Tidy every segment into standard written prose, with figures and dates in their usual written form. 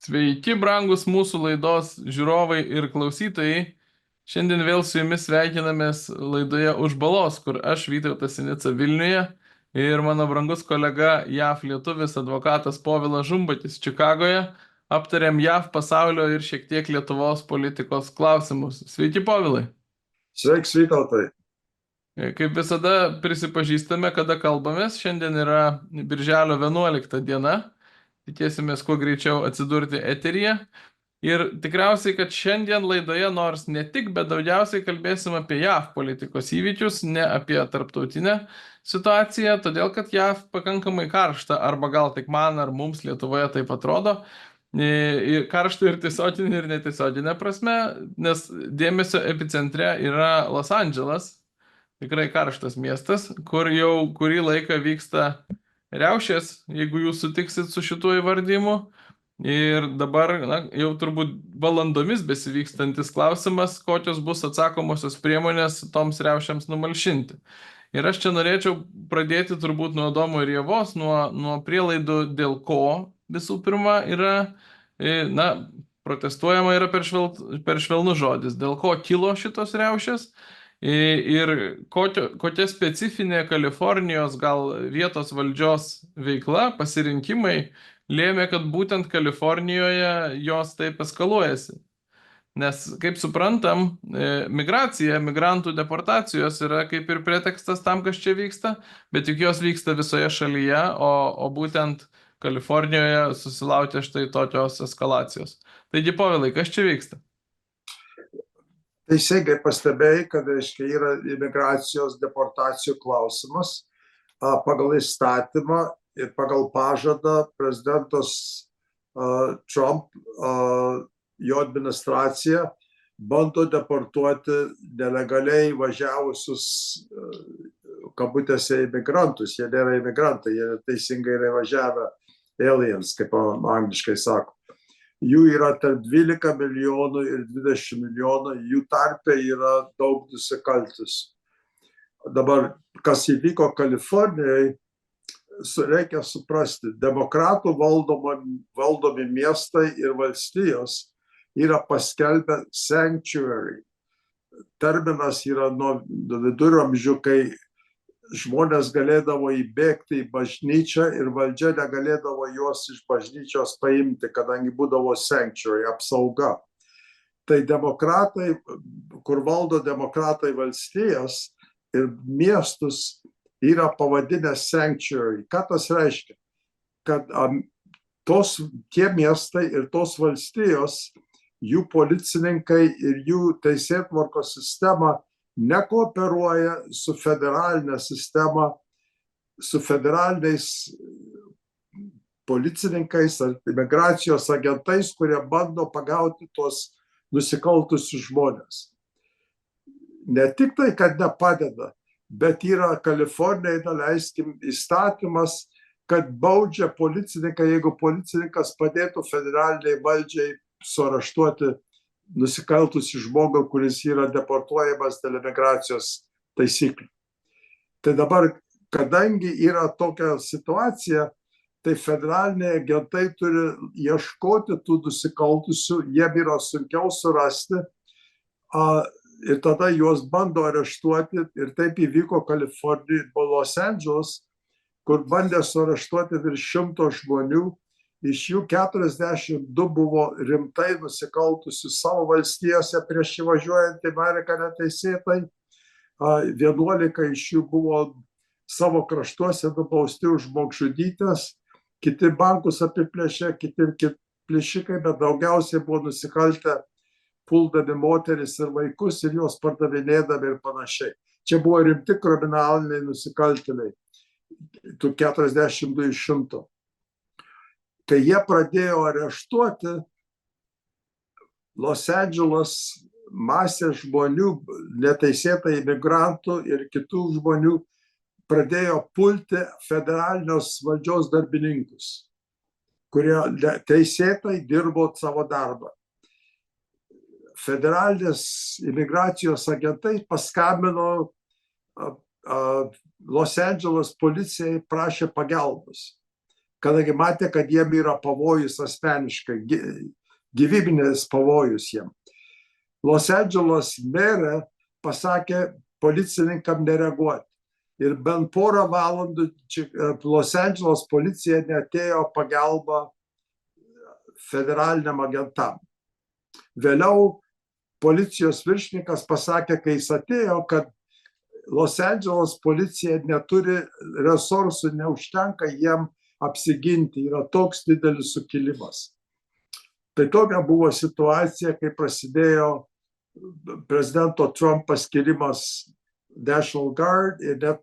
Sveiki, brangus mūsų laidos žiūrovai ir klausytojai. Šiandien vėl su jumis sveikinamės laidoje Už balos, kur aš Vytautas Sinica Vilniuje ir mano brangus kolega JAV lietuvis advokatas Povilas Žumbatis Čikagoje aptariam JAV pasaulio ir šiek tiek Lietuvos politikos klausimus. Sveiki, Povilai. Sveiks, Vytautai. Kaip visada prisipažįstame, kada kalbamės. Šiandien yra birželio 11 diena. Tikėsimės kuo greičiau atsidurti eteryje. Ir tikriausiai, kad šiandien laidoje nors ne tik, bet daugiausiai kalbėsim apie JAV politikos įvykius, ne apie tarptautinę situaciją, todėl kad JAV pakankamai karšta, arba gal tik man ar mums Lietuvoje taip atrodo. Karšta ir tiesioginė ir netiesioginė prasme, nes dėmesio epicentre yra Los Andželas, tikrai karštas miestas, kur jau kurį laiką vyksta riaušės, jeigu jūs sutiksit su šituo įvardymu. Ir dabar jau turbūt valandomis besivykstantis klausimas, kokios bus atsakomosios priemonės toms riaušėms numalšinti. Ir aš čia norėčiau pradėti turbūt nuo Adomo ir Ievos, nuo prielaidų, dėl ko visų pirma yra, protestuojama yra per švelnus žodis, dėl ko kilo šitos riaušės. Ir kokia specifinė Kalifornijos gal vietos valdžios veikla, pasirinkimai lėmė, kad būtent Kalifornijoje jos taip eskaluojasi. Nes, kaip suprantam, migracija, migrantų deportacijos yra kaip ir pretekstas tam, kas čia vyksta, bet juk jos vyksta visoje šalyje, o būtent Kalifornijoje susilaukė štai tokios eskalacijos. Taigi, Povilai, kas čia vyksta? Teisingai pastebėjai, kad yra imigracijos deportacijų klausimas. Pagal įstatymą ir pagal pažadą prezidentas Trump, jo administracija bando deportuoti nelegaliai važiavusius kabutėse imigrantus. Jie nėra imigrantai, jie teisingai yra važiavę aliens, kaip angliškai sako. Jų yra tarp 12 milijonų ir 20 milijonų, jų tarpe yra daug nusikaltusių. Dabar, kas įvyko Kalifornijoje, reikia suprasti, demokratų valdomi miestai ir valstijos yra paskelbę sanctuary. Terminas yra nuo viduramžių, kai žmonės galėdavo įbėgti į bažnyčią ir valdžia negalėdavo juos iš bažnyčios paimti, kadangi būdavo sanctuary, apsauga. Tai demokratai, kur valdo demokratai valstijas ir miestus, yra pavadinę sanctuary. Ką tas reiškia? Kad tie miestai ir tos valstijos, jų policininkai ir jų teisėtvarkos sistema nekooperuoja su federalinė sistema, su federaliniais policininkais ar imigracijos agentais, kurie bando pagauti tuos nusikaltusius žmonės. Ne tik tai, kad nepadeda, bet yra Kalifornijoje, leiskim, įstatymas, kad baudžia policininką, jeigu policininkas padėtų federaliniai valdžiai suareštuoti nusikaltusį žmogų, kuris yra deportuojamas dėl imigracijos taisyklių. Tai dabar, kadangi yra tokia situacija, tai federaliniai agentai turi ieškoti tų nusikaltusių, jiem yra sunkiau surasti ir tada juos bando areštuoti. Ir taip įvyko Kalifornijoje, Los Andželas, kur bandė suareštuoti virš 100 žmonių. Iš jų 42 buvo rimtai nusikaltusių savo valstijose prieš įvažiuojant į Ameriką neteisėtai. 11 iš jų buvo savo kraštuose nubausti už žmogžudystes, kiti bankus apiplėšė, kiti plėšikai, bet daugiausiai buvo nusikaltę puldami moteris ir vaikus ir juos pardavinėdami ir panašiai. Čia buvo rimti kriminaliniai nusikaltėliai, tų 42 iš 100. Kai jie pradėjo areštuoti, Los Andželas masė žmonių, neteisėtai imigrantų ir kitų žmonių pradėjo pulti federalinios valdžios darbininkus, kurie teisėtai dirbo savo darbą. Federalinės imigracijos agentai paskambino Los Andželas policijai, prašė pagalbos. kadangi matė, kad jiem yra pavojus asmeniškai, gyvybinis pavojus jiem. Los Andželos merė pasakė policininkam nereaguoti. Ir bent porą valandų Los Andželos policija neatėjo pagalba federaliniam agentam. Vėliau policijos viršininkas pasakė, kai jis atėjo, kad Los Andželos policija neturi resursų, neužtenka jiem apsiginti, yra toks didelis sukilimas. Tai tokia buvo situacija, kai prasidėjo prezidento Trump paskirimas National Guard ir net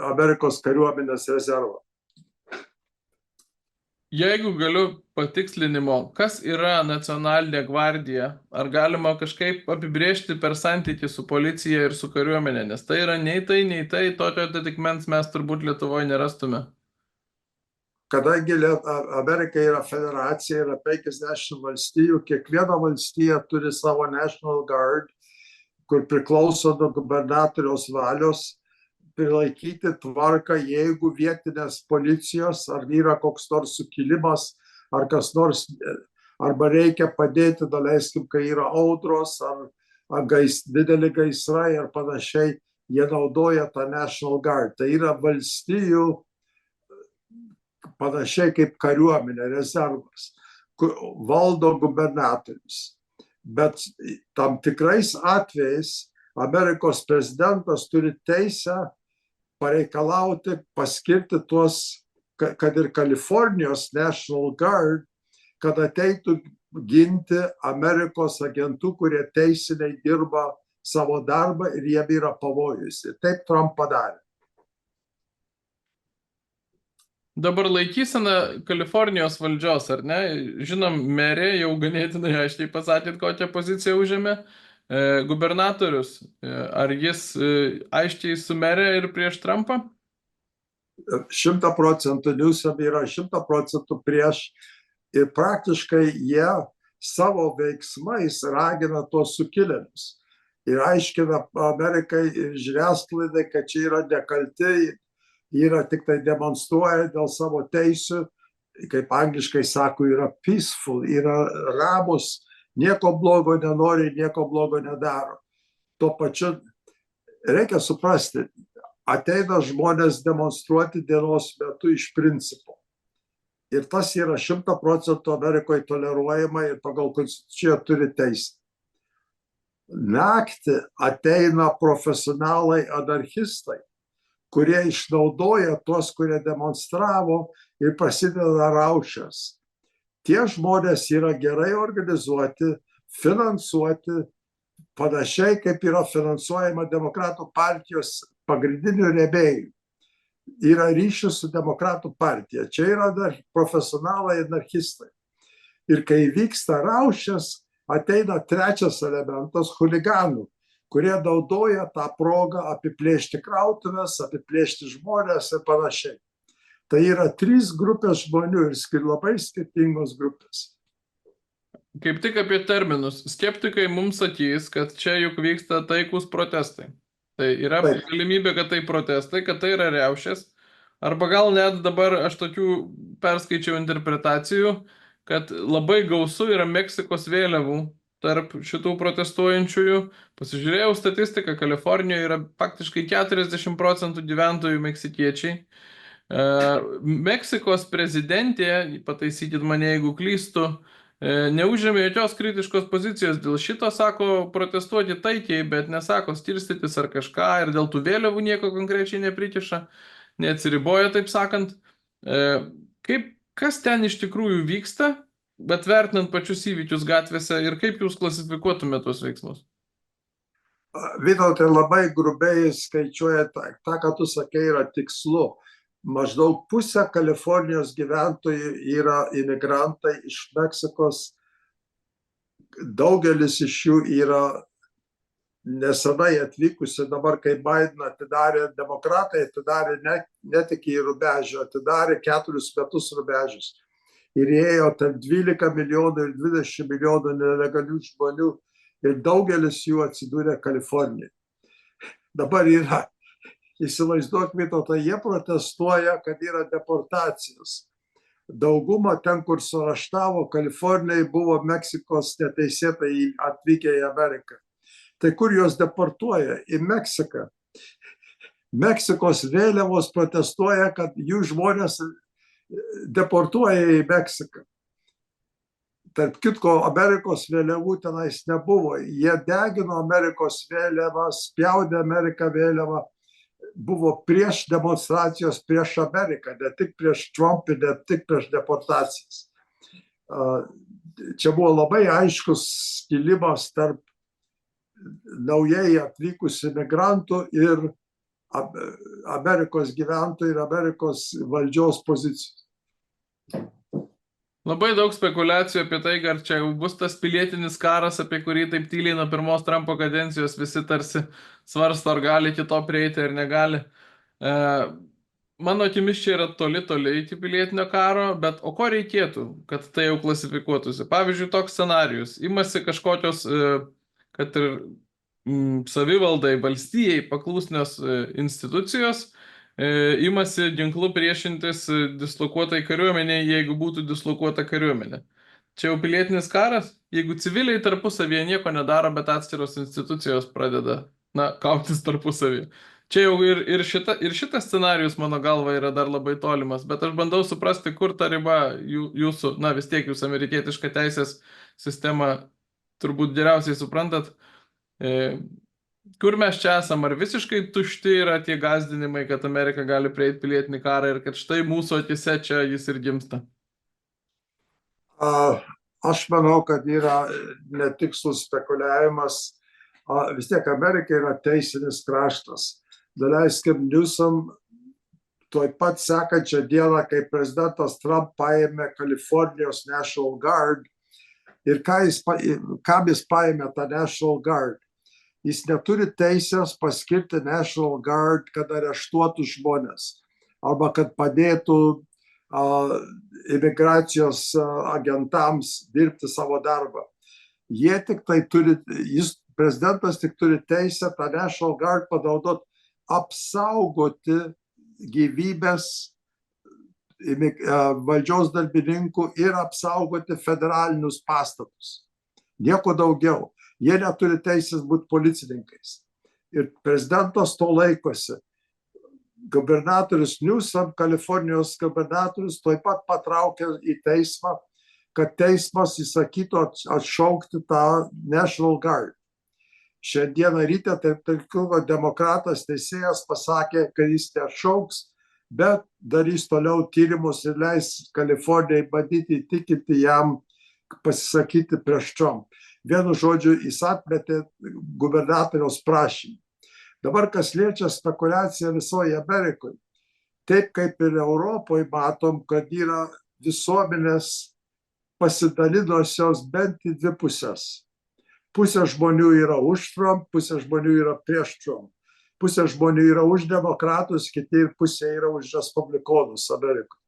Amerikos kariuomenės rezervą. Jeigu galiu patikslinimo, kas yra nacionalinė gvardija, ar galima kažkaip apibrėžti per santykį su policija ir su kariuomenė, nes tai yra nei tai, tokio atitikmens mes turbūt Lietuvoje nerastume. Kadangi Amerika yra federacija, yra 50 valstijų, kiekviena valstija turi savo National Guard, kur priklauso nuo gubernatoriaus valios prilaikyti tvarką, jeigu vietinės policijos, ar yra koks nors sukilimas, ar kas nors, arba reikia padėti, daleiskim, kai yra audros, ar dideli gaisrai, ar panašiai, jie naudoja tą National Guard. Tai yra valstijų panašiai kaip kariuomenė, rezervas, valdo gubernatorius. Bet tam tikrais atvejais Amerikos prezidentas turi teisę pareikalauti, paskirti tuos, kad ir Kalifornijos National Guard, kad ateitų ginti Amerikos agentų, kurie teisiniai dirba savo darbą ir jie yra pavojus. Ir taip Trump padarė. Dabar laikysena Kalifornijos valdžios, ar ne? Žinom, merė jau ganėtinai aiškiai pasakėt, kokią poziciją užėmė. Gubernatorius, ar jis aiškiai su merė ir prieš Trumpą? 100% Newsom yra 100% prieš ir praktiškai jie savo veiksmais ragina tuos sukilėlius. Ir aiškina Amerikai ir žiniasklaidai, kad čia yra nekalti, yra tik tai demonstruoja dėl savo teisių, kaip angliškai sako, yra peaceful, yra ramus, nieko blogo nenori, nieko blogo nedaro. Tuo pačiu reikia suprasti, ateina žmonės demonstruoti dienos metu iš principo. Ir tas yra 100% Amerikoje toleruojama ir pagal konstituciją turi teisę. Naktį ateina profesionalai anarchistai, kurie išnaudoja tuos, kurie demonstravo ir prasideda raušės. Tie žmonės yra gerai organizuoti, finansuoti, panašiai kaip yra finansuojama Demokratų partijos pagrindinių rėmėjų. Yra ryšius su Demokratų partija. Čia yra profesionalai anarchistai. Ir kai vyksta raušės, ateina trečias elementas – chuliganų, kurie naudoja tą progą apiplėšti krautuvės, apiplėšti žmonės ir panašiai. Tai yra 3 grupės žmonių ir labai skirtingos grupės. Kaip tik apie terminus. Skeptikai mums sakys, kad čia juk vyksta taikus protestai. Tai yra galimybė, kad tai protestai, kad tai yra riaušės. Arba gal net dabar aš tokių perskaičiau interpretacijų, kad labai gausu yra Meksikos vėliavų tarp šitų protestuojančiųjų. Pasižiūrėjau statistiką, Kalifornijoje yra faktiškai 40% gyventojų meksikiečiai. Meksikos prezidentė, pataisykit mane, jeigu klystu, neužėmė jokios kritiškos pozicijos dėl šito, sako protestuoti taikiai, bet nesako skirstytis ar kažką ir dėl tų vėliavų nieko konkrečiai neprikiša, neatsiriboja, taip sakant. Kas ten iš tikrųjų vyksta, bet vertinant pačius įvykius gatvėse ir kaip jūs klasifikuotumėte tuos veiksmus? Vytautai, labai grubiai skaičiuoja tą, ką tu sakei, yra tikslu. Maždaug pusė Kalifornijos gyventojų yra imigrantai iš Meksikos. Daugelis iš jų yra nesenai atvykusi, dabar kai Biden atidarė, demokratai atidarė ne tik į Rubežių, atidarė 4 metus Rubežius. Ir ėjo tarp 12 milijonų ir 20 milijonų nelegalių žmonių ir daugelis jų atsidūrė Kalifornijoje. Dabar yra, įsivaizduok, Vytautai, jie protestuoja, kad yra deportacijos. dauguma ten, kur suraštavo, Kalifornijai buvo Meksikos neteisėtai atvykę į Ameriką. Tai kur juos deportuoja? Į Meksiką. Meksikos vėliavos protestuoja, kad jų žmonės deportuoja į Meksiką. Tarp kitko, Amerikos vėliavų tenais nebuvo. Jie degino Amerikos vėliavą, spjaudė Ameriką vėliavą. Buvo prieš demonstracijos prieš Ameriką, ne tik prieš Trumpą, ne tik prieš deportacijas. Čia buvo labai aiškus skilimas tarp naujai atvykusių migrantų ir Amerikos gyventojų ir Amerikos valdžios pozicijų. Labai daug spekulacijų apie tai, ar čia jau bus tas pilietinis karas, apie kurį taip tyliai nuo pirmos Trumpo kadencijos visi tarsi svarsto, ar gali iki to prieiti ar negali. Mano akimis čia yra toli iki pilietinio karo, bet o ko reikėtų, kad tai jau klasifikuotųsi? Pavyzdžiui, toks scenarijus. Imasi kažkokios, kad ir savivaldai, valstijai paklusnios institucijos, imasi ginklų priešintis dislokuotai kariuomenė, jeigu būtų dislokuota kariuomenė. Čia jau pilietinis karas, jeigu civiliai tarpusavyje nieko nedaro, bet atskiros institucijos pradeda, kautis tarpusavyje. Čia jau ir šitas scenarijus mano galva yra dar labai tolimas, bet aš bandau suprasti, kur ta riba jūsų, vis tiek jūs amerikietišką teisės sistemą turbūt geriausiai suprantat. Kur mes čia esam, ar visiškai tušti yra tie gąsdinimai, kad Amerika gali prieiti pilietinį karą ir kad štai mūsų akise čia jis ir gimsta? Aš manau, kad yra netikslus spekuliavimas. Vis tiek Amerika yra teisinis kraštas. Daleiskim, Newsom tuoj pat sekančią dieną, kai prezidentas Trump paėmė Kalifornijos National Guard ir kam jis paėmė tą National Guard. Jis neturi teisės paskirti National Guard, kad areštuotų žmonės arba kad padėtų imigracijos agentams dirbti savo darbą. Prezidentas tik turi teisę tą National Guard panaudoti apsaugoti gyvybės valdžios darbininkų ir apsaugoti federalinius pastatus. Nieko daugiau. Jie neturi teisės būti policininkais. Ir prezidentas to laikosi. Gubernatorius Newsom, Kalifornijos gubernatorius, tuoj pat patraukė į teismą, kad teismas įsakytų atšaukti tą National Guard. Šiandieną ryte demokratas teisėjas pasakė, kad jis neatšauks, bet darys toliau tyrimus ir leis Kalifornijai bandyti įtikinti jam pasisakyti prieš Trump. Vienu žodžiu, jis atmetė gubernatoriaus prašymą. Dabar, kas liečia spekulaciją visoje Amerikoje, taip kaip ir Europoje matom, kad yra visuomenės pasidalinusios bent į dvi pusės. Pusė žmonių yra už Trump, pusė žmonių yra prieš Trump. Pusė žmonių yra už demokratus, kiti pusė yra už respublikonus Amerikoje.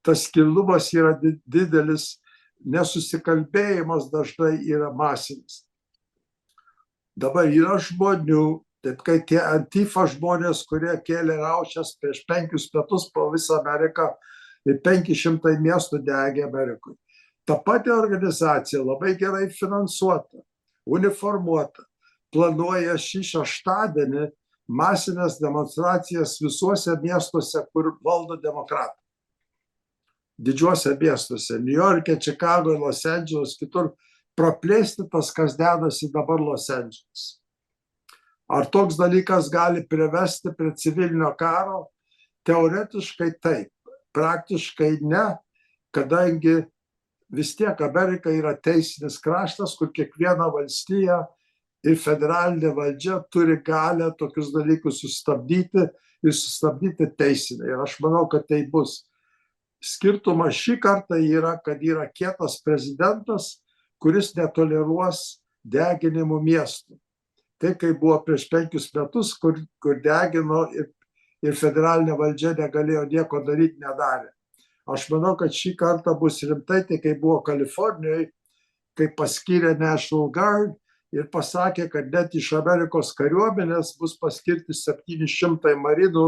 Tas skilumas yra didelis, nesusikalbėjimas dažnai yra masinis. Dabar yra žmonių, taip kai tie Antifa žmonės, kurie kėlė raušes prieš 5 metus po visą Ameriką ir 500 miestų degė Amerikoje. Ta pati organizacija labai gerai finansuota, uniformuota, planuoja šį šeštadienį masinės demonstracijas visuose miestuose, kur valdo demokratai. Didžiuose miestuose, New York'e, Čikagoje, Los Andželos, kitur praplėsti tas, kas dedasi dabar Los Andželos. Ar toks dalykas gali privesti prie civilinio karo? Teoretiškai taip, praktiškai ne, kadangi vis tiek Amerika yra teisinis kraštas, kur kiekviena valstija ir federalinė valdžia turi galę tokius dalykus sustabdyti ir sustabdyti teisinai. Ir aš manau, kad tai bus. Skirtumas šį kartą yra, kad yra kietas prezidentas, kuris netoleruos deginimų miestų. Tai, kai buvo prieš 5 metus, kur degino ir federalinė valdžia negalėjo nieko daryti, nedarė. Aš manau, kad šį kartą bus rimtai, tai kai buvo Kalifornijoje, kai paskyrė National Guard ir pasakė, kad net iš Amerikos kariuomenės bus paskirti 700 marinų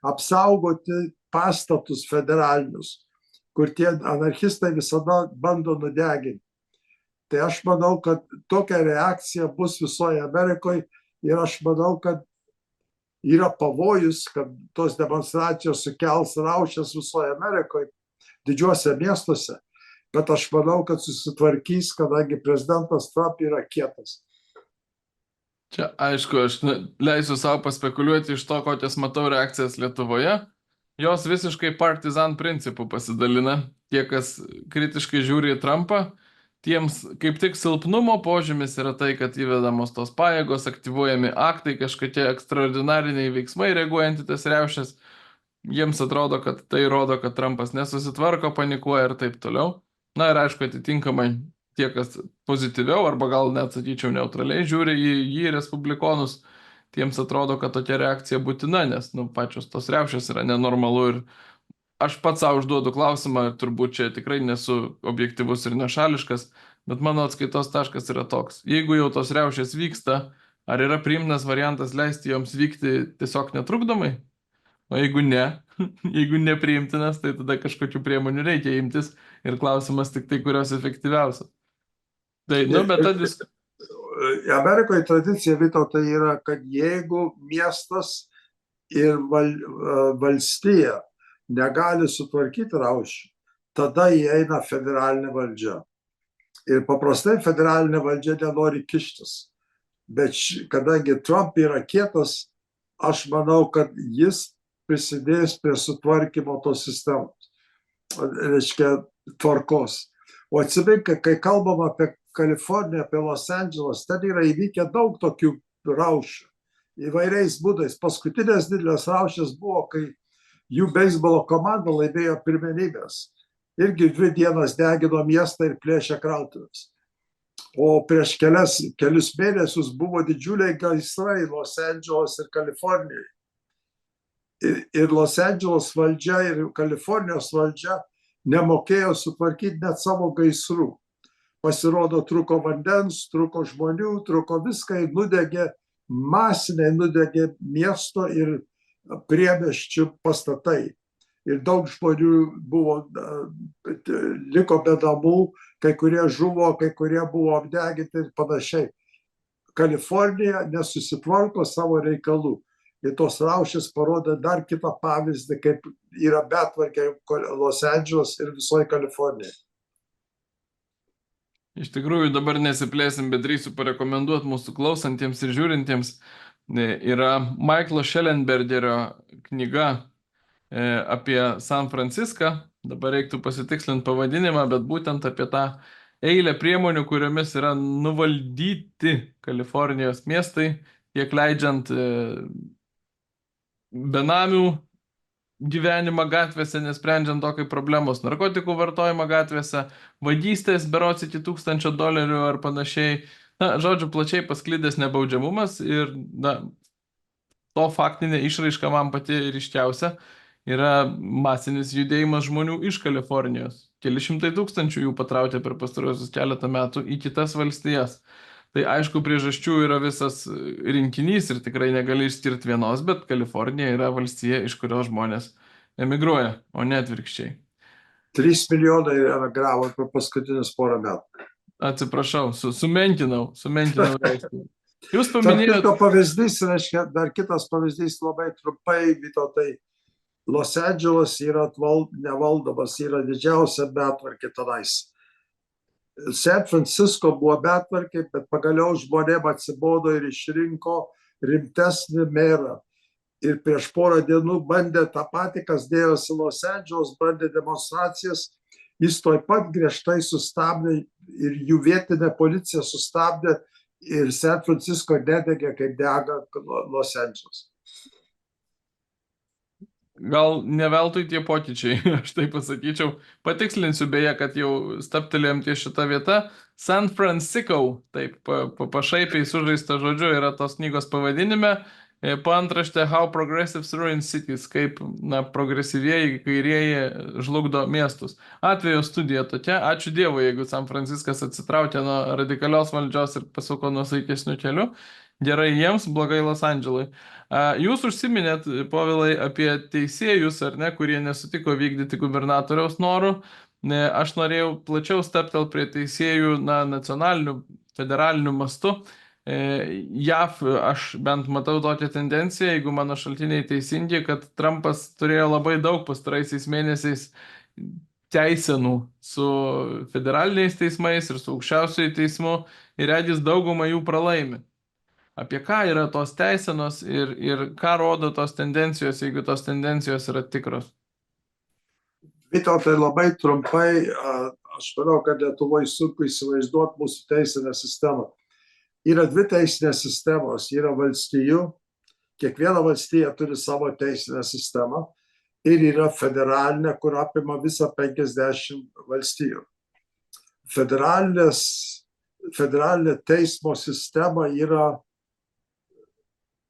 apsaugoti pastatus federalinius. kur tie anarchistai visada bando nudeginti. Tai aš manau, kad tokia reakcija bus visoje Amerikoje ir aš manau, kad yra pavojus, kad tos demonstracijos sukels raušes visoje Amerikoje, didžiuose miestuose, bet aš manau, kad susitvarkys, kadangi prezidentas Trump yra kietas. Čia aišku, aš leisiu savo paspekuliuoti iš to, kokias matau reakcijas Lietuvoje. Jos visiškai partizan principų pasidalina. Tie, kas kritiškai žiūri į Trumpą, tiems kaip tik silpnumo požymis yra tai, kad įvedamos tos pajėgos, aktyvuojami aktai, kažkokie ekstraordinariniai veiksmai reaguojant į tas riaušes. Jiems atrodo, kad tai rodo, kad Trumpas nesusitvarko, panikuoja ir taip toliau. Na ir aišku, atitinkamai tie, kas pozityviau arba gal net, sakyčiau, neutraliai žiūri į jį respublikonus, tiems atrodo, kad tokia reakcija būtina, nes pačios tos riaušės yra nenormalu ir aš pats savo užduodu klausimą, turbūt čia tikrai nesu objektyvus ir nešališkas, bet mano atskaitos taškas yra toks. Jeigu jau tos riaušės vyksta, ar yra priimtinas variantas leisti joms vykti tiesiog netrukdomai? O jeigu ne, jeigu nepriimtinas, tai tada kažkokių priemonių reikia imtis ir klausimas tik tai, kurios efektyviausios. Tai, bet ta Amerikoje tradicija, Vytautai, yra, kad jeigu miestas ir valstija negali sutvarkyti raušių, tada įeina federalinė valdžia. Ir paprastai federalinė valdžia nenori kištis. Bet kadangi Trump yra kietas, aš manau, kad jis prisidės prie sutvarkymo tos sistemos, reiškia tvarkos. O atsimink, kai kalbam apie Kaliforniją, apie Los Andželas, ten yra įvykę daug tokių raušių įvairiais būdais. Paskutinės didelės raušės buvo, kai jų beisbolo komanda laimėjo pirmenybės. Irgi 2 dienas degino miestą ir plėšė krautuvės. O prieš kelius mėnesius buvo didžiuliai gaisrai Los Andželas ir Kalifornijoje. Ir Los Andželas valdžia ir Kalifornijos valdžia nemokėjo sutvarkyti net savo gaisrų. Pasirodo, trūko vandens, trūko žmonių, trūko viską ir nudegė, masiniai nudegė miesto ir priemiesčių pastatai. Ir daug žmonių liko be namų, kai kurie žuvo, kai kurie buvo apdeginti ir panašiai. Kalifornija nesusitvarko savo reikalų. Ir tos raušės parodė dar kitą pavyzdį, kaip yra betvarkė Los Andželas ir visoje Kalifornijoje. Iš tikrųjų, dabar nesiplėsim, bet drįsiu parekomenduoti mūsų klausantiems ir žiūrintiems. Yra Michaelo Schellenbergerio knyga apie San Franciską. Dabar reiktų pasitikslinti pavadinimą, bet būtent apie tą eilę priemonių, kuriomis yra nuvaldyti Kalifornijos miestai, tiek leidžiant benamių gyvenimą gatvėse, nesprendžiant to kaip problemos, narkotikų vartojimą gatvėse, vagystės berods iki $1000 ar panašiai. Na, žodžiu, plačiai pasklidęs nebaudžiamumas ir to faktinė išraiška man pati ryškiausia yra masinis judėjimas žmonių iš Kalifornijos. Keli šimtai tūkstančių jų patraukė per pastaruosius keletą metų į kitas valstijas. Tai aišku, priežasčių yra visas rinkinys ir tikrai negali išskirti vienos, bet Kalifornija yra valstija, iš kurios žmonės emigruoja, o ne atvirkščiai. 3 milijonai emigravo per paskutinius porą metų. Atsiprašau, sumenkinau reiškinį. Jūs paminėjote... pavyzdys, reiškia, dar kitas pavyzdys labai trumpai, Vytautai. Los Andželas yra nevaldomas, yra didžiausia betvarkė tenais. San Francisco buvo betvarkė, bet pagaliau žmonėm atsibodo ir išrinko rimtesnį merą. Ir prieš porą dienų bandė tą patį, kas dėjosi Los Andželas, bandė demonstracijas. Jis toj pat griežtai sustabdė ir jų vietinė policija sustabdė ir San Francisco nedegė, kaip dega Los Andželas. Gal ne veltui tie pokyčiai, aš tai pasakyčiau. Patikslinsiu beje, kad jau staptelėjom ties šitą vietą. San Francisco, taip pašaipiai sužaista žodžiu, yra tos knygos pavadinime. Paantraštė How Progressives Ruin Cities, kaip progresyvieji kairieji žlugdo miestus. Atvejo studija tokia. Ačiū Dievui, jeigu San Franciskas atsitraukė nuo radikalios valdžios ir pasuko nuosaikesniu keliu. Gerai jiems, blogai Los Andželui. Jūs užsiminėt, Povilai, apie teisėjus, ar ne, kurie nesutiko vykdyti gubernatoriaus norų. Aš norėjau plačiau staptel prie teisėjų nacionalinių, federalinių mastų. JAV aš bent matau tokią tendenciją, jeigu mano šaltiniai teisingi, kad Trumpas turėjo labai daug pastaraisiais mėnesiais teisenų su federaliniais teismais ir su aukščiausiojų teismu ir regis daugumą jų pralaimi. Apie ką yra tos teisenos ir ką rodo tos tendencijos, jeigu tos tendencijos yra tikros? Vytautai, labai trumpai, aš manau, kad Lietuvoje sunku įsivaizduoti mūsų teisinę sistemą. Yra dvi teisinės sistemos, yra valstijų, kiekviena valstija turi savo teisinę sistemą ir yra federalinė, kur apima visą 50 valstijų. Federalinė teismo sistema yra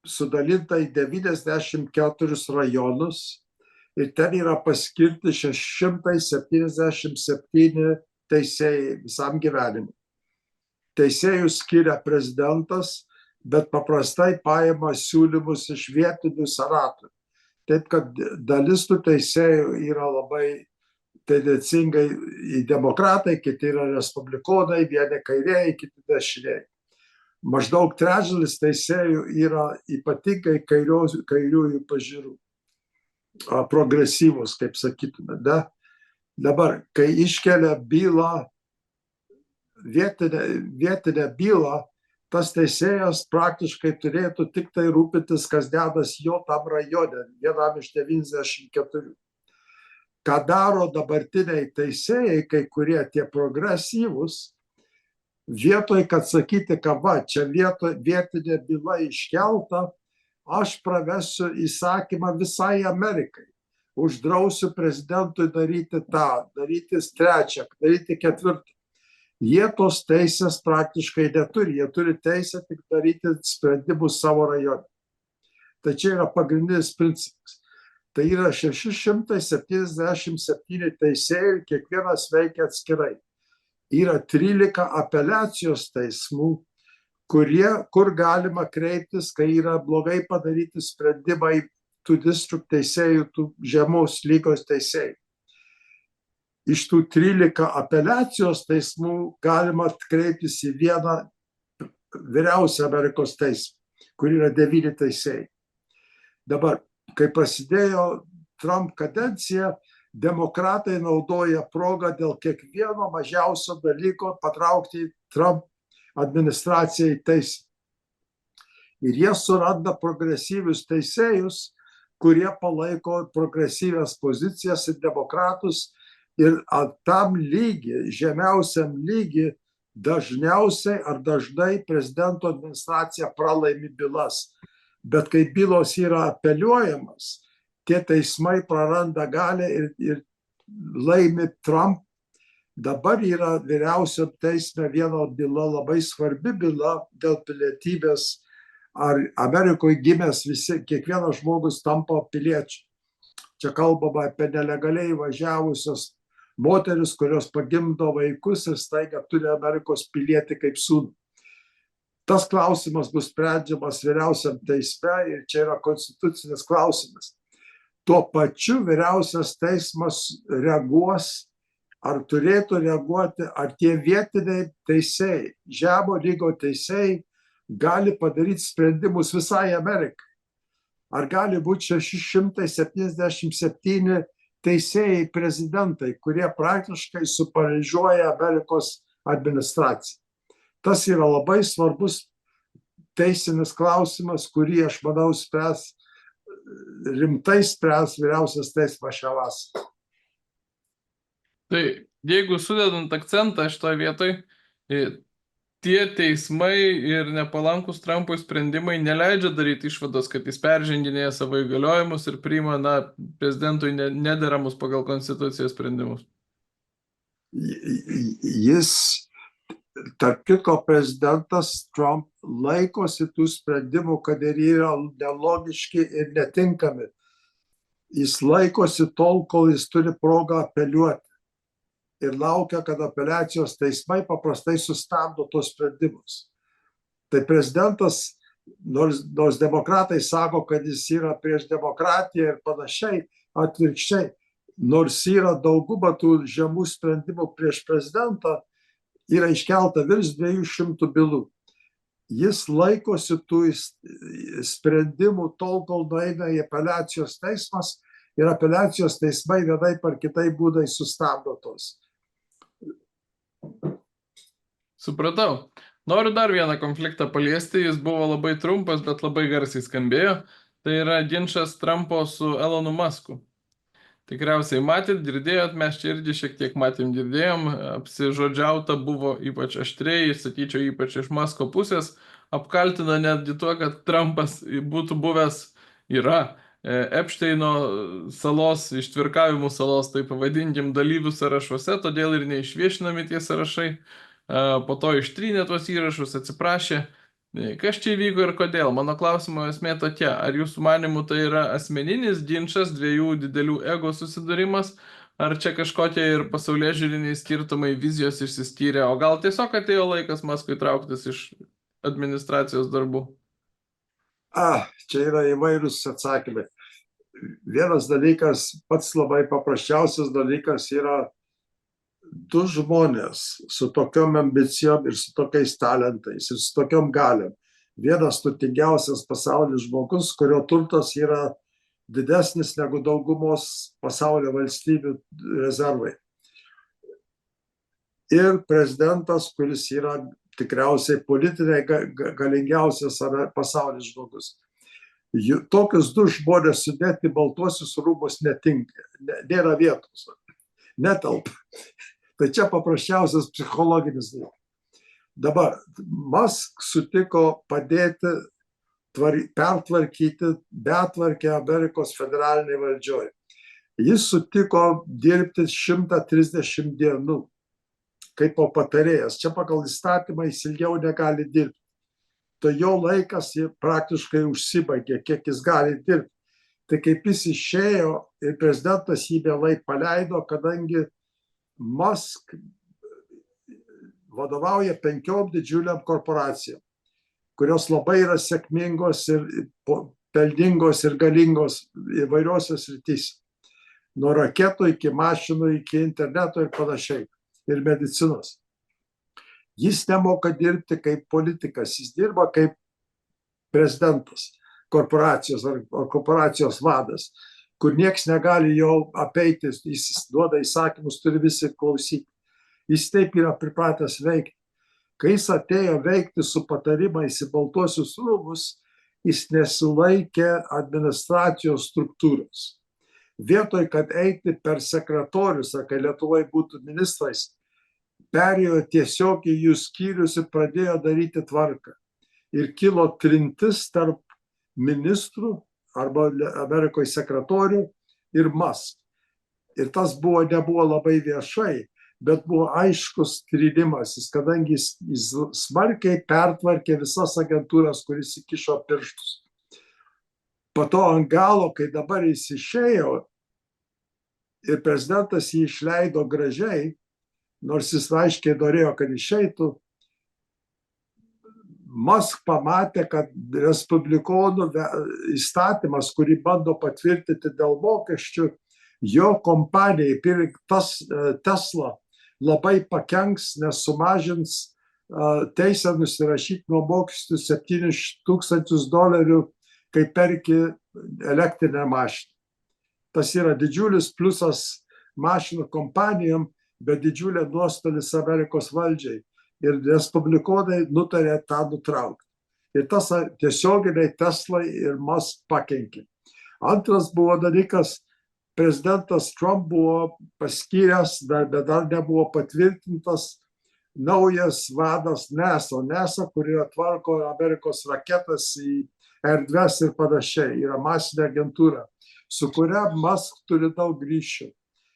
sudalinta į 94 rajonus ir ten yra paskirti 677 teisėjai visam gyvenimui. Teisėjų skiria prezidentas, bet paprastai paima siūlymus iš vietinių senatorių. Taip kad dalis tų teisėjų yra labai tendencingai į demokratai, kiti yra respublikonai, vieni kairieji, kiti dešiniai. Maždaug trečdalis teisėjų yra ypatingai kairiųjų pažiūrų, progresyvus, kaip sakytume. Dabar, kai iškelia bylą, vietinę bylą, tas teisėjas praktiškai turėtų tik tai rūpintis, kas dedas jo tam rajone, vienam iš 94. Ką daro dabartiniai teisėjai, kai kurie tie progresyvus, vietoj, kad sakyti, kad va, čia vietinė byla iškelta, aš pravesiu įsakymą visai Amerikai. Uždrausiu prezidentui daryti tą, daryti trečią, daryti ketvirtą. Jie tos teisės praktiškai neturi, jie turi teisę tik daryti sprendimus savo rajone. Tai čia yra pagrindinis principas. Tai yra 677 teisėjai ir kiekvienas veikia atskirai. Yra 13 apeliacijos teismų, kur galima kreiptis, kai yra blogai padaryti sprendimai tų distrikt teisėjų, tų žemos lygos teisėjų. Iš tų 13 apeliacijos teismų galima kreiptis į vieną vyriausią Amerikos teismą, kur yra 9 teisėjai. Dabar, kai prasidėjo Trump kadencija, demokratai naudoja progą dėl kiekvieno mažiausio dalyko patraukti Trump administraciją į teismą. Ir jie suranda progresyvius teisėjus, kurie palaiko progresyvias pozicijas ir demokratus. Ir tam lygi, žemiausiam lygi, dažniausiai ar dažnai prezidento administracija pralaimi bylas. Bet kai bylos yra apeliuojamas, tie teismai praranda galią ir laimi Trump. Dabar yra vyriausiam teisme viena byla, labai svarbi byla dėl pilietybės. Ar Amerikoje gimęs kiekvienas žmogus tampa piliečiu. Čia kalbama apie nelegaliai važiavusios moteris, kurios pagimdo vaikus ir staiga turi Amerikos pilietį kaip sūnų. Tas klausimas bus sprendžiamas vyriausiam teisme ir čia yra konstitucinis klausimas. Tuo pačiu vyriausias teismas reaguos, ar turėtų reaguoti, ar tie vietiniai teisėjai, žemo lygo teisėjai gali padaryti sprendimus visai Amerikai. Ar gali būti 677 teisėjai prezidentai, kurie praktiškai suparalyžiuoja Amerikos administraciją. Tas yra labai svarbus teisinis klausimas, kurį aš manau rimtai spręs vyriausias teismas šią vasarą. Tai jeigu sudedant akcentą šitoje vietoje, tie teismai ir nepalankus Trumpui sprendimai neleidžia daryti išvados, kad jis perženginėja savo įgaliojimus ir priima prezidentui nederamus pagal konstituciją sprendimus. Jis, tarp kitko, prezidentas Trump laikosi tų sprendimų, kad ir yra nelogiški ir netinkami. Jis laikosi tol, kol jis turi progą apeliuoti. Ir laukia, kad apeliacijos teismai paprastai sustabdo tos sprendimus. Tai prezidentas nors demokratai sako, kad jis yra prieš demokratiją ir panašiai, atvirkščiai, nors yra dauguma tų žemų sprendimų prieš prezidentą, yra iškelta virš 200 bylų. Jis laikosi tų sprendimų tol, kol nueina į apeliacijos teismas ir apeliacijos teismai vienaip ar kitaip būdai sustabdo tos. Supratau. Noriu dar vieną konfliktą paliesti, jis buvo labai trumpas, bet labai garsiai skambėjo. Tai yra ginčas Trumpo su Elonu Musku. Tikriausiai matėt, girdėjot, mes čia irgi šiek tiek matėm, girdėjom, apsižodžiauta buvo ypač aštriai, sakyčiau, ypač iš Musko pusės, apkaltina netgi tuo, kad Trumpas būtų buvęs, yra Epšteino salos, ištvirkavimų salos, taip pavadinkim, dalyvių sąrašuose, todėl ir neišviešinami tie sąrašai. Po to ištrynė tuos įrašus, atsiprašė. Kas čia įvyko ir kodėl? Mano klausimo esmė tokia, ar jūsų manimų tai yra asmeninis ginčas, dviejų didelių ego susidūrimas, ar čia kažkokie ir pasaulėžiūriniai skirtumai, vizijos išsiskyrė, o gal tiesiog atėjo laikas Muskui trauktis iš administracijos darbų? Čia yra įvairūs atsakymai. Vienas dalykas, pats labai paprasčiausias dalykas yra du žmonės su tokiom ambicijom ir su tokiais talentais ir su tokiom galiom. Vienas turtingiausias pasaulyje žmogus, kurio turtas yra didesnis negu daugumos pasaulio valstybių rezervai. Ir prezidentas, kuris yra tikriausiai politiniai galingiausias pasaulio žmogus. Tokius du žmonės sudėti baltuosius rūmus netinka, nėra vietos, netelpa. Tai čia paprasčiausias psichologinis dalykas. Dabar Musk sutiko padėti pertvarkyti betvarkę Amerikos federaliniai valdžioj. Jis sutiko dirbti 130 dienų kaip patarėjas. Čia pagal įstatymą jis ilgiau negali dirbti. Tai jo laikas praktiškai užsibaigė, kiek jis gali dirbti. Tai kaip jis išėjo ir prezidentas jį vėlai paleido, kadangi Musk vadovauja 5 didžiuliam korporacijom, kurios labai yra sėkmingos ir pelningos ir galingos įvairiose srityse. Nuo raketų iki mašinų, iki interneto ir panašiai. Ir medicinos. Jis nemoka dirbti kaip politikas, jis dirba kaip prezidentas korporacijos ar korporacijos vadas, kur nieks negali jo apeiti, jis duoda įsakymus, turi visi klausyti. Jis taip yra pripratęs veikti. Kai jis atėjo veikti su patarimais į baltuosius rūmus, jis nesilaikė administracijos struktūros. Vietoj, kad eiti per sekretorius, ar kai Lietuvoje būtų ministrais, perėjo tiesiog į jų skyrius ir pradėjo daryti tvarką. Ir kilo trintis tarp ministrų arba Amerikoje sekretorių ir Musk. Ir tas nebuvo labai viešai, bet buvo aiškus trynimasis, kadangi jis smarkiai pertvarkė visas agentūras, kuris įkišo pirštus. Po to ant galo, kai dabar jis išėjo ir prezidentas jį išleido gražiai, nors jis aiškiai norėjo, kad išeitų, Musk pamatė, kad respublikonų įstatymas, kurį bando patvirtinti dėl mokesčių, jo kompanijai, Tesla, labai pakenks, nes sumažins teisę nusirašyti nuo mokesčių $7,000, kai perki elektrinę mašiną. Tas yra didžiulis pliusas mašinų kompanijom, bet didžiulė nuostolis Amerikos valdžiai. Ir respublikonai nutarė tą nutraukti. Ir tas tiesioginiai Teslai ir Musk pakenkė. Antras buvo dalykas, prezidentas Trump buvo paskyręs, bet dar nebuvo patvirtintas naujas vadas NASA, kuri atvarko Amerikos raketas į erdves ir panašiai. Yra masinė agentūra, su kuria Musk turi daug ryšių.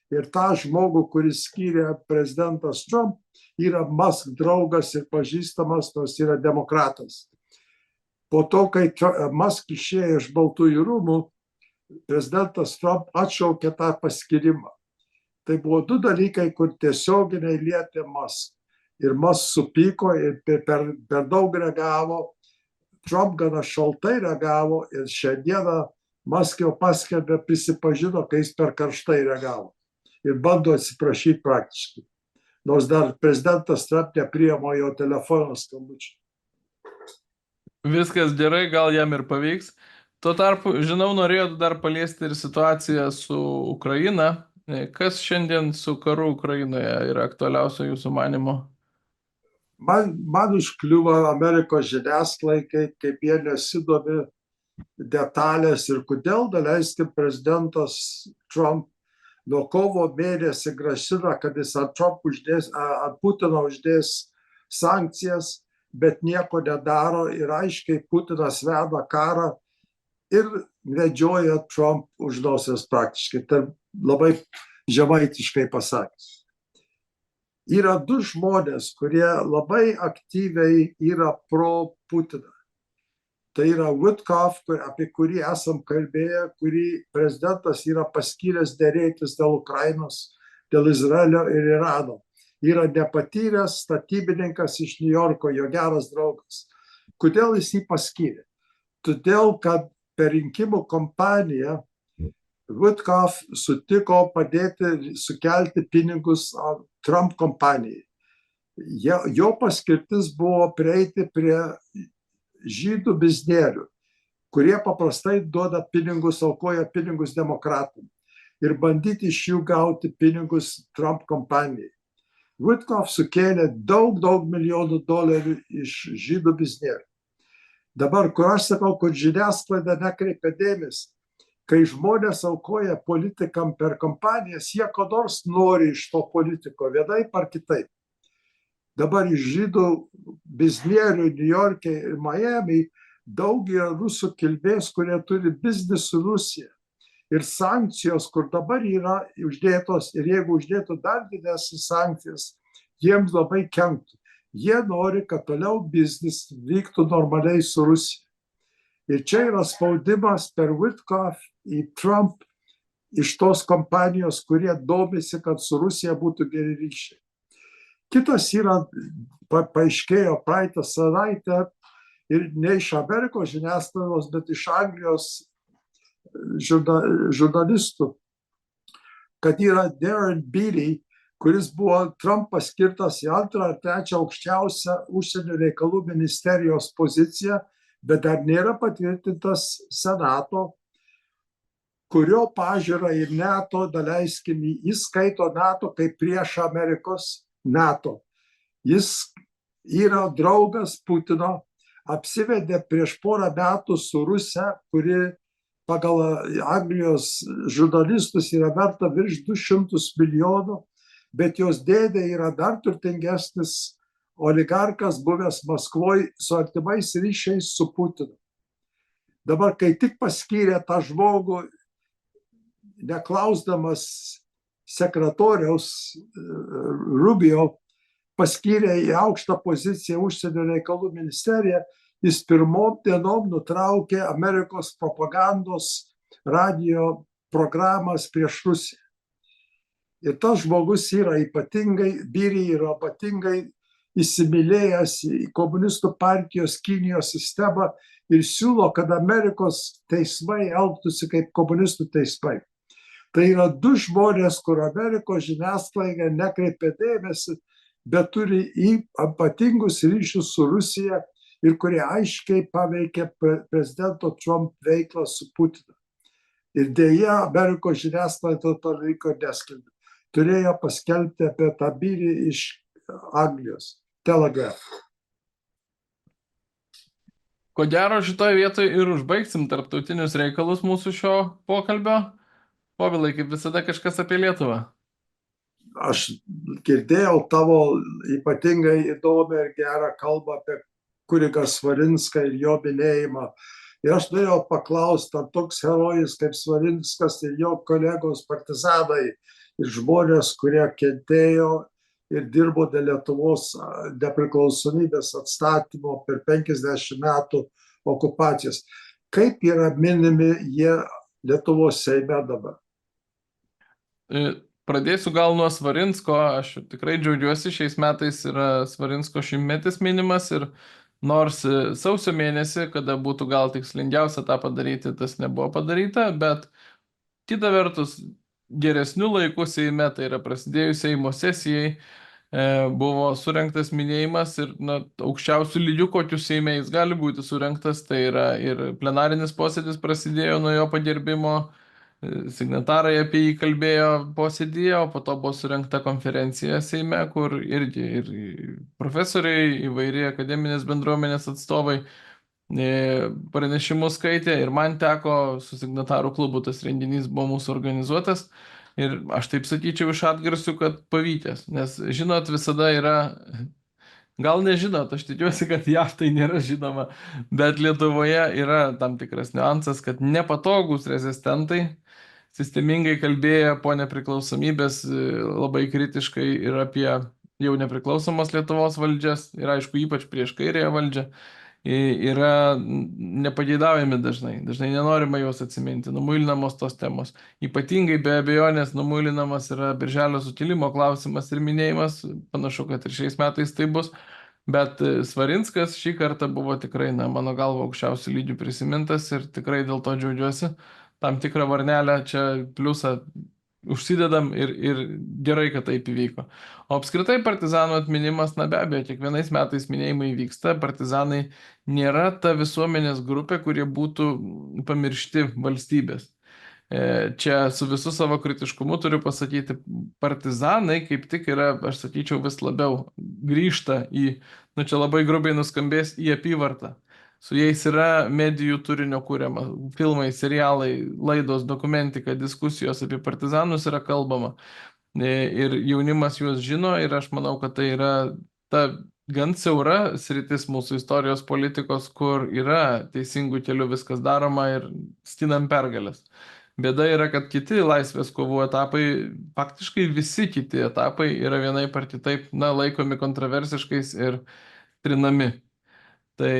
Ir tą žmogų, kuris skyrė prezidentas Trump, yra Musk draugas ir pažįstamas, nors yra demokratas. Po to, kai Musk išėjo iš Baltųjų rūmų, prezidentas Trump atšaukė tą paskyrimą. Tai buvo du dalykai, kur tiesioginiai lietė Musk. Ir Musk supyko ir per daug reagavo, Trump gana šaltai reagavo ir šiandieną Musk jau paskelbė, prisipažino, kai jis per karštai reagavo ir bando atsiprašyti praktiškai. Nors dar prezidentas Trump nepriemo jo telefono skambučių. Viskas gerai, gal jam ir pavyks. Tuo tarpu, žinau, norėjot dar paliesti ir situaciją su Ukraina. Kas šiandien su karu Ukrainoje yra aktualiausio jūsų manimo? Man užkliuvo Amerikos žiniasklaidai, kaip jie nesidomi detalės ir kodėl, daleiskim, prezidentas Trump nuo kovo mėnesį grasina, kad jis ant Putino uždės sankcijas, bet nieko nedaro ir aiškiai Putinas veda karą ir vedžioja Trump už nosies praktiškai. Tai labai žemaitiškai pasakęs. Yra du žmonės, kurie labai aktyviai yra pro Putiną. Tai yra Witkoff, apie kurį esam kalbėję, kurį prezidentas yra paskyręs derėtis dėl Ukrainos, dėl Izraelio ir Irano. Yra nepatyręs statybininkas iš New Yorko, jo geras draugas. Kodėl jis jį paskyrė? Todėl, kad per rinkimų kampaniją Witkoff sutiko padėti sukelti pinigus Trump kompanijai. Jo paskirtis buvo prieiti prie žydų biznierių, kurie paprastai duoda pinigus, aukoja pinigus demokratam ir bandyti iš jų gauti pinigus Trump kompanijai. Witkoff sukėlė daug milijonų dolerių iš žydų biznierių. Dabar, kur aš sakau, kad žiniasklaida nekreipia dėmesį, kai žmonės aukoja politikam per kampanijas, jie ko nors nori iš to politiko, vienaip ar kitaip. Dabar iš žydų biznierių New York'e ir Miami daug yra rusų kilmės, kurie turi biznį su Rusija. Ir sankcijos, kur dabar yra uždėtos, ir jeigu uždėtų dar didesnės sankcijas, jiems labai kenktų. Jie nori, kad toliau biznis vyktų normaliai su Rusija. Ir čia yra spaudimas per Witkoff į Trump iš tos kompanijos, kurie domisi, kad su Rusija būtų geri ryšiai. Kitas yra, paaiškėjo praeitą savaitę ir ne iš Amerikos žiniasklaidos, bet iš Anglijos žurnalistų, kad yra Darren Beattie, kuris buvo Trump paskirtas į antrą ar trečią aukščiausią užsienio reikalų ministerijos poziciją, bet dar nėra patvirtintas Senato, kurio pažiūra į NATO, daleiskim, jis skaito NATO kaip prieš Amerikos NATO. Jis yra draugas Putino, apsivedė prieš porą metų su Rusija, kuri pagal Anglijos žurnalistus yra verta virš 200 milijonų, bet jos dėdė yra dar turtingesnis oligarkas buvęs Maskvoje su artimais ryšiais su Putinu. Dabar, kai tik paskyrė tą žmogų, neklausdamas sekretoriaus Rubio, paskyrė į aukštą poziciją užsienio reikalų ministeriją, jis pirmom dienom nutraukė Amerikos propagandos radio programas prieš Rusiją. Ir tas žmogus yra ypatingai, Beattie yra ypatingai įsimylėjęs į komunistų partijos Kinijos sistemą ir siūlo, kad Amerikos teismai elgtųsi kaip komunistų teismai. Tai yra du žmonės, kur Amerikos žiniasklaida nekreipia dėmesį, bet turi ypatingus ryšius su Rusija ir kurie aiškiai paveikia prezidento Trump veiklą su Putinu. Ir dėja, Amerikos žiniasklaida to laiko neskelbė. Turėjo paskelbti apie tą Beattie iš Anglijos. Telegraph. Ko gero, šitoje vietoje ir užbaigsim tarptautinius reikalus mūsų šio pokalbio. Povilai, kaip visada, kažkas apie Lietuvą. Aš girdėjau tavo ypatingai įdomią ir gerą kalbą apie kunigą Svarinską ir jo minėjimą. Ir aš norėjau paklausti, ar toks herojus kaip Svarinskas ir jo kolegos partizanai ir žmonės, kurie kentėjo ir dirbo dėl Lietuvos nepriklausomybės atstatymo per 50 metų okupacijos. Kaip yra minimi jie Lietuvos Seime dabar? Pradėsiu gal nuo Svarinsko. Aš tikrai džiaugiuosi, šiais metais yra Svarinsko 100-metis minimas ir Nors sausio mėnesį, kada būtų gal tikslingiausia tą padaryti, tas nebuvo padaryta, bet kita vertus, geresnių laikų Seime, tai yra prasidėjus Seimo sesijai, buvo surinktas minėjimas ir aukščiausių lygių, kokius Seime jis gali būti surinktas, tai yra ir plenarinis posėdis prasidėjo nuo jo pagerbimo, signatarai apie jį kalbėjo posėdyje, o po to buvo surinkta konferencija Seime, kur irgi ir profesoriai, įvairi akademinės bendruomenės atstovai pranešimus skaitė ir man teko su signatarų klubu, tas renginys buvo mūsų organizuotas ir aš taip sakyčiau iš atgarsių, kad pavykęs, nes žinot, visada yra, gal nežinot, aš tikiuosi, kad JAV tai nėra žinoma, bet Lietuvoje yra tam tikras niuansas, kad nepatogus rezistentai sistemingai kalbėjo po nepriklausomybės labai kritiškai ir apie jau nepriklausomos Lietuvos valdžias ir aišku ypač prieš kairėją valdžią yra nepageidaujami dažnai. Dažnai nenorima juos atsiminti, numuilinamos tos temos. Ypatingai be abejonės numuilinamas yra Birželio sukilimo klausimas ir minėjimas, panašu, kad ir šiais metais tai bus. Bet Svarinskas šį kartą buvo tikrai, mano galva, aukščiausių lygių prisimintas ir tikrai dėl to džiaugiuosi. Tam tikrą varnelę čia pliusą užsidedam ir gerai, kad taip įvyko. O apskritai partizanų atminimas, be abejo, kiekvienais metais minėjimai vyksta, partizanai nėra ta visuomenės grupė, kurie būtų pamiršti valstybės. Čia su visu savo kritiškumu turiu pasakyti, partizanai kaip tik yra, aš sakyčiau, vis labiau grįžta į, čia labai grubiai nuskambės, į apyvartą. Su jais yra medijų turinio kūriama, filmai, serialai, laidos, dokumentika, diskusijos apie partizanus yra kalbama. Ir jaunimas juos žino ir aš manau, kad tai yra ta gan siaura sritis mūsų istorijos politikos, kur yra teisingų kelių viskas daroma ir skinam pergalės. Bėda yra, kad kiti laisvės kovų etapai, faktiškai visi kiti etapai yra vienaip ar kitaip, laikomi kontroversiškais ir trinami. Tai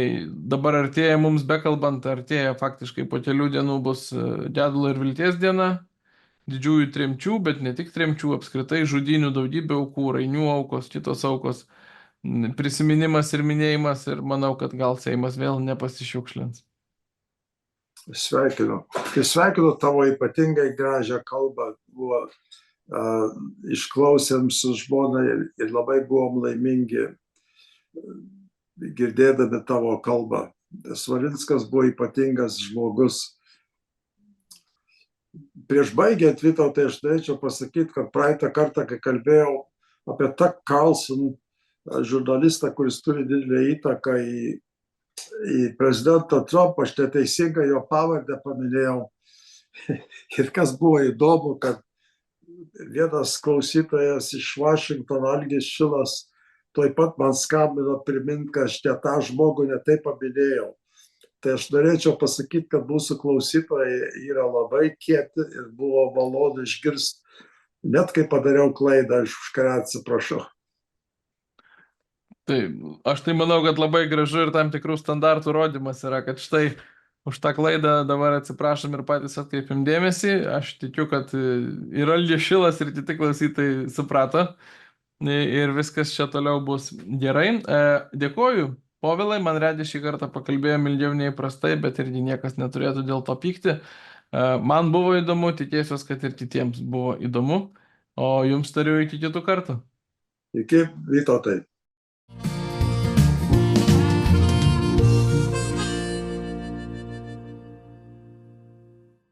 dabar artėja mums bekalbant, artėja faktiškai po kelių dienų bus gedulo ir vilties diena, didžiųjų tremčių, bet ne tik tremčių, apskritai žudynių daugybė aukų, Rainių aukos, kitos aukos, prisiminimas ir minėjimas ir manau, kad gal Seimas vėl nepasišiukšlins. Sveikinu. Ir sveikinu tavo ypatingai gražią kalbą. Buvo, išklausėm su žmona ir labai buvom laimingi girdėdami tavo kalbą. Svarinskas buvo ypatingas žmogus. Prieš baigiant, Vytautai, aš norėčiau pasakyti, kad praeitą kartą, kai kalbėjau apie Tucker Carlson, žurnalistą, kuris turi didelę įtaką į prezidentą Trumpą, aš neteisingai jo pavardę paminėjau. Ir kas buvo įdomu, kad vienas klausytojas iš Vašingtono, Algis Šilas, tuoj pat man skambino primint, kad aš tą žmogų netai paminėjau. Tai aš norėčiau pasakyti, kad mūsų klausytojai yra labai kieti ir buvo malonu išgirsti, net kai padariau klaidą, aš už ką atsiprašau. Tai aš tai manau, kad labai gražu ir tam tikrų standartų rodymas yra, kad štai už tą klaidą dabar atsiprašom ir patys atkreipim dėmesį. Aš tikiu, kad ir Algis Šilas ir kiti klausytojai suprato ir viskas čia toliau bus gerai. Dėkoju. Povilai, man regis šį kartą pakalbėjome ilgiau nei įprastai, bet irgi niekas neturėtų dėl to pykti. Man buvo įdomu, tikėsiuos, kad ir kitiems buvo įdomu, o jums tariu iki kitų kartų. Iki, Vytautai.